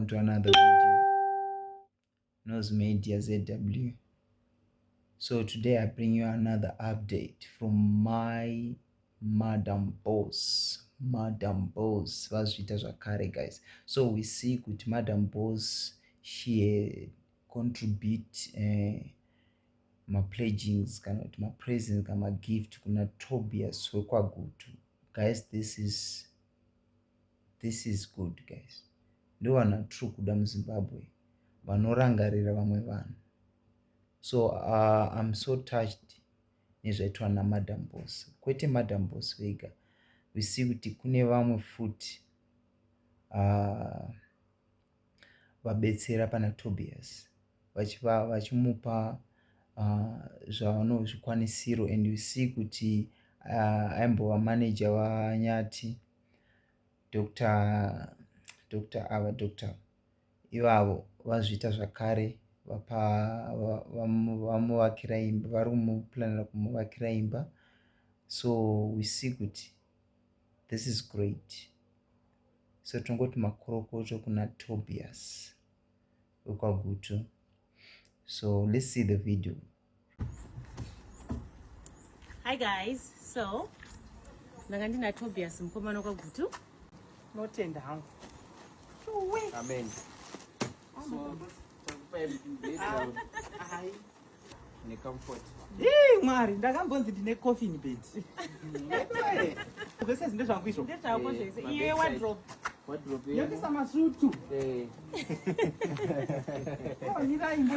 welcome to another video. Nose Media ZW. So today I bring you another update from my Madam Boss. Vazvita zvakare guys. So we see kuti Madam Boss she contribute ma-pledgings kana kuti ma-presents kana ma-gift kuna Tobias wekwagutu. Guys, this is good guys. Ndo vanhu vatiri kuda muZimbabwe vanorangarira vamwe vanhu. So I'm so touched nezvaitwa naMadam Boss. Kwete Madam Boss vega, we see kuti kune vamwe futi vabetsera pana Tobias vachimupa zvikwanisiro, and we see kuti aimbova manager waNyati Dr. ivavo vazviita zvakare vamuvakira imba, vari kumuplanira kumuvakira imba. So we see kuti this is great. So tongoti makorokoto kuna Tobias wekwagutu. So let's see the video. Hi guys, so ndakandina Tobias mukomana wekwagutu. Notenda hangu. Amen. So, ne comfort. Mwari, ndakambonzi ndine coffin bed. Zvese zvinde zvangu izvo. Ndezvako zvese. Iye wardrobe. Wardrobe. Yokisa masutu. Eh. Oh, nira imbo.